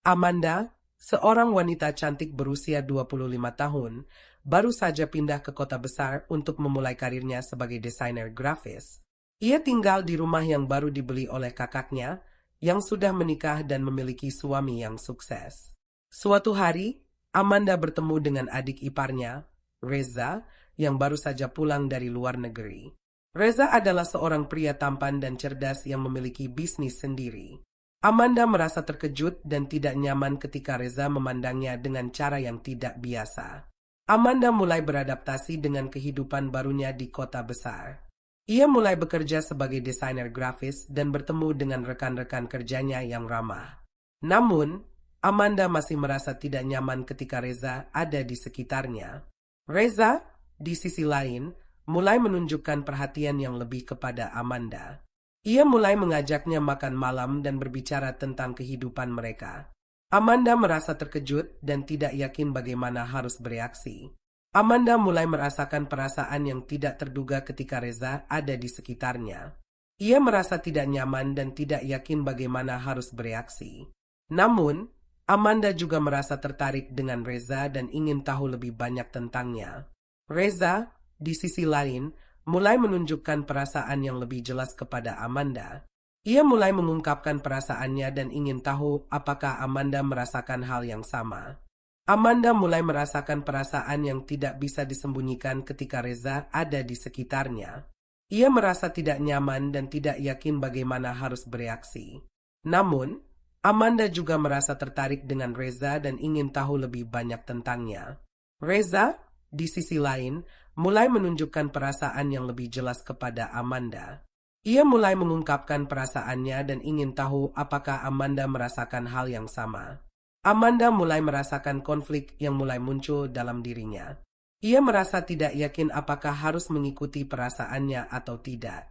Amanda, seorang wanita cantik berusia 25 tahun, baru saja pindah ke kota besar untuk memulai karirnya sebagai desainer grafis. Ia tinggal di rumah yang baru dibeli oleh kakaknya, yang sudah menikah dan memiliki suami yang sukses. Suatu hari, Amanda bertemu dengan adik iparnya, Reza, yang baru saja pulang dari luar negeri. Reza adalah seorang pria tampan dan cerdas yang memiliki bisnis sendiri. Amanda merasa terkejut dan tidak nyaman ketika Reza memandangnya dengan cara yang tidak biasa. Amanda mulai beradaptasi dengan kehidupan barunya di kota besar. Ia mulai bekerja sebagai desainer grafis dan bertemu dengan rekan-rekan kerjanya yang ramah. Namun, Amanda masih merasa tidak nyaman ketika Reza ada di sekitarnya. Reza, di sisi lain, mulai menunjukkan perhatian yang lebih kepada Amanda. Ia mulai mengajaknya makan malam dan berbicara tentang kehidupan mereka. Amanda merasa terkejut dan tidak yakin bagaimana harus bereaksi. Amanda mulai merasakan perasaan yang tidak terduga ketika Reza ada di sekitarnya. Ia merasa tidak nyaman dan tidak yakin bagaimana harus bereaksi. Namun, Amanda juga merasa tertarik dengan Reza dan ingin tahu lebih banyak tentangnya. Reza, di sisi lain, mulai menunjukkan perasaan yang lebih jelas kepada Amanda. Ia mulai mengungkapkan perasaannya dan ingin tahu apakah Amanda merasakan hal yang sama. Amanda mulai merasakan perasaan yang tidak bisa disembunyikan ketika Reza ada di sekitarnya. Ia merasa tidak nyaman dan tidak yakin bagaimana harus bereaksi. Namun, Amanda juga merasa tertarik dengan Reza dan ingin tahu lebih banyak tentangnya. Reza, di sisi lain, mulai menunjukkan perasaan yang lebih jelas kepada Amanda. Ia mulai mengungkapkan perasaannya dan ingin tahu apakah Amanda merasakan hal yang sama. Amanda mulai merasakan konflik yang mulai muncul dalam dirinya. Ia merasa tidak yakin apakah harus mengikuti perasaannya atau tidak.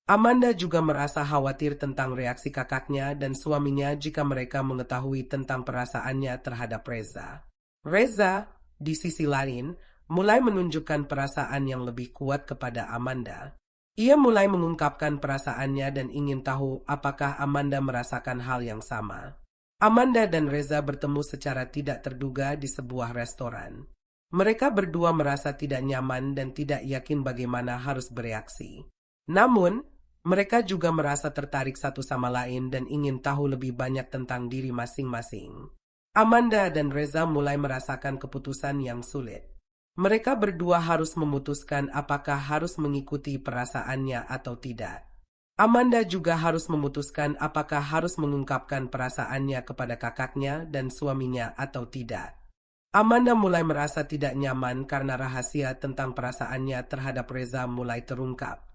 Amanda juga merasa khawatir tentang reaksi kakaknya dan suaminya jika mereka mengetahui tentang perasaannya terhadap Reza. Reza, di sisi lain, mulai menunjukkan perasaan yang lebih kuat kepada Amanda. Ia mulai mengungkapkan perasaannya dan ingin tahu apakah Amanda merasakan hal yang sama. Amanda dan Reza bertemu secara tidak terduga di sebuah restoran. Mereka berdua merasa tidak nyaman dan tidak yakin bagaimana harus bereaksi. Namun, mereka juga merasa tertarik satu sama lain dan ingin tahu lebih banyak tentang diri masing-masing. Amanda dan Reza mulai merasakan keputusan yang sulit. Mereka berdua harus memutuskan apakah harus mengikuti perasaannya atau tidak. Amanda juga harus memutuskan apakah harus mengungkapkan perasaannya kepada kakaknya dan suaminya atau tidak. Amanda mulai merasa tidak nyaman karena rahasia tentang perasaannya terhadap Reza mulai terungkap.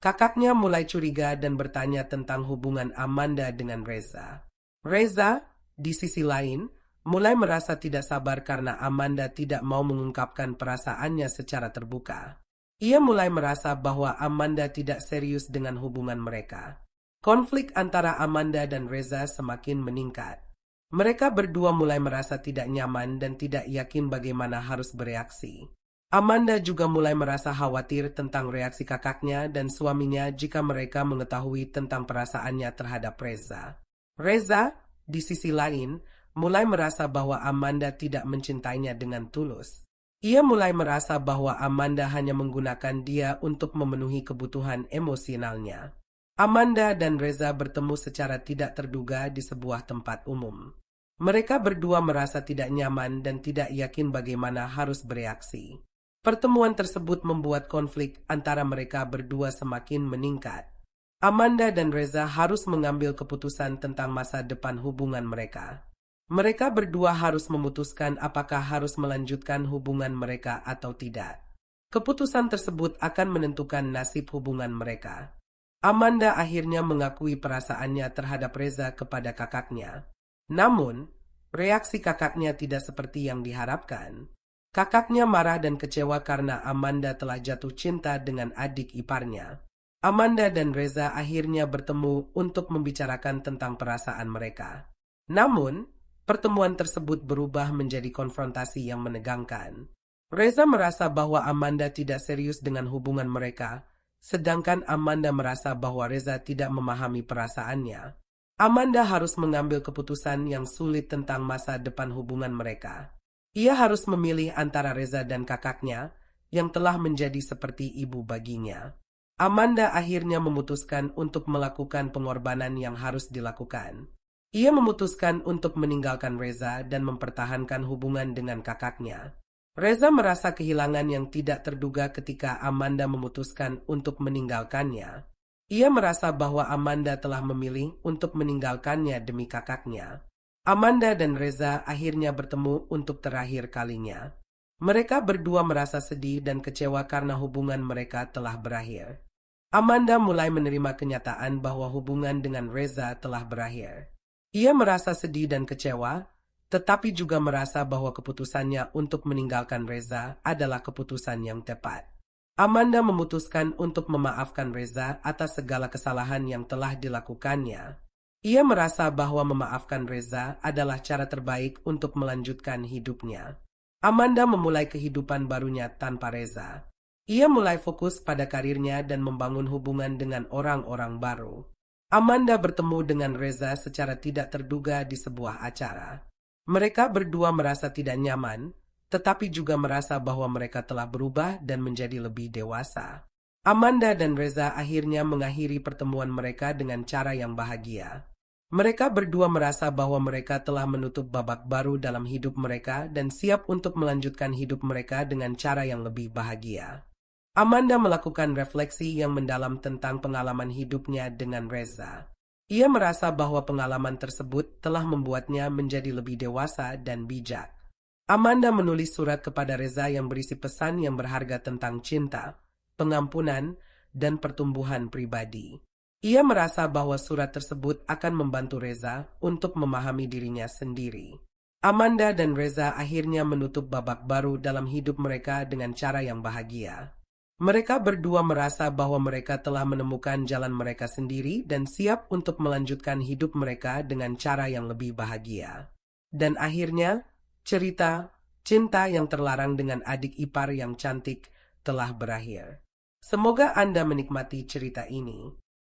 Kakaknya mulai curiga dan bertanya tentang hubungan Amanda dengan Reza. Reza, di sisi lain, mulai merasa tidak sabar karena Amanda tidak mau mengungkapkan perasaannya secara terbuka. Ia mulai merasa bahwa Amanda tidak serius dengan hubungan mereka. Konflik antara Amanda dan Reza semakin meningkat. Mereka berdua mulai merasa tidak nyaman dan tidak yakin bagaimana harus bereaksi. Amanda juga mulai merasa khawatir tentang reaksi kakaknya dan suaminya jika mereka mengetahui tentang perasaannya terhadap Reza. Reza, di sisi lain, mulai merasa bahwa Amanda tidak mencintainya dengan tulus. Ia mulai merasa bahwa Amanda hanya menggunakan dia untuk memenuhi kebutuhan emosionalnya. Amanda dan Reza bertemu secara tidak terduga di sebuah tempat umum. Mereka berdua merasa tidak nyaman dan tidak yakin bagaimana harus bereaksi. Pertemuan tersebut membuat konflik antara mereka berdua semakin meningkat. Amanda dan Reza harus mengambil keputusan tentang masa depan hubungan mereka. Mereka berdua harus memutuskan apakah harus melanjutkan hubungan mereka atau tidak. Keputusan tersebut akan menentukan nasib hubungan mereka. Amanda akhirnya mengakui perasaannya terhadap Reza kepada kakaknya. Namun, reaksi kakaknya tidak seperti yang diharapkan. Kakaknya marah dan kecewa karena Amanda telah jatuh cinta dengan adik iparnya. Amanda dan Reza akhirnya bertemu untuk membicarakan tentang perasaan mereka. Namun, pertemuan tersebut berubah menjadi konfrontasi yang menegangkan. Reza merasa bahwa Amanda tidak serius dengan hubungan mereka, sedangkan Amanda merasa bahwa Reza tidak memahami perasaannya. Amanda harus mengambil keputusan yang sulit tentang masa depan hubungan mereka. Ia harus memilih antara Reza dan kakaknya, yang telah menjadi seperti ibu baginya. Amanda akhirnya memutuskan untuk melakukan pengorbanan yang harus dilakukan. Ia memutuskan untuk meninggalkan Reza dan mempertahankan hubungan dengan kakaknya. Reza merasa kehilangan yang tidak terduga ketika Amanda memutuskan untuk meninggalkannya. Ia merasa bahwa Amanda telah memilih untuk meninggalkannya demi kakaknya. Amanda dan Reza akhirnya bertemu untuk terakhir kalinya. Mereka berdua merasa sedih dan kecewa karena hubungan mereka telah berakhir. Amanda mulai menerima kenyataan bahwa hubungan dengan Reza telah berakhir. Ia merasa sedih dan kecewa, tetapi juga merasa bahwa keputusannya untuk meninggalkan Reza adalah keputusan yang tepat. Amanda memutuskan untuk memaafkan Reza atas segala kesalahan yang telah dilakukannya. Ia merasa bahwa memaafkan Reza adalah cara terbaik untuk melanjutkan hidupnya. Amanda memulai kehidupan barunya tanpa Reza. Ia mulai fokus pada karirnya dan membangun hubungan dengan orang-orang baru. Amanda bertemu dengan Reza secara tidak terduga di sebuah acara. Mereka berdua merasa tidak nyaman, tetapi juga merasa bahwa mereka telah berubah dan menjadi lebih dewasa. Amanda dan Reza akhirnya mengakhiri pertemuan mereka dengan cara yang bahagia. Mereka berdua merasa bahwa mereka telah menutup babak baru dalam hidup mereka dan siap untuk melanjutkan hidup mereka dengan cara yang lebih bahagia. Amanda melakukan refleksi yang mendalam tentang pengalaman hidupnya dengan Reza. Ia merasa bahwa pengalaman tersebut telah membuatnya menjadi lebih dewasa dan bijak. Amanda menulis surat kepada Reza yang berisi pesan yang berharga tentang cinta, pengampunan, dan pertumbuhan pribadi. Ia merasa bahwa surat tersebut akan membantu Reza untuk memahami dirinya sendiri. Amanda dan Reza akhirnya menutup babak baru dalam hidup mereka dengan cara yang bahagia. Mereka berdua merasa bahwa mereka telah menemukan jalan mereka sendiri dan siap untuk melanjutkan hidup mereka dengan cara yang lebih bahagia. Dan akhirnya, cerita cinta yang terlarang dengan adik ipar yang cantik telah berakhir. Semoga Anda menikmati cerita ini.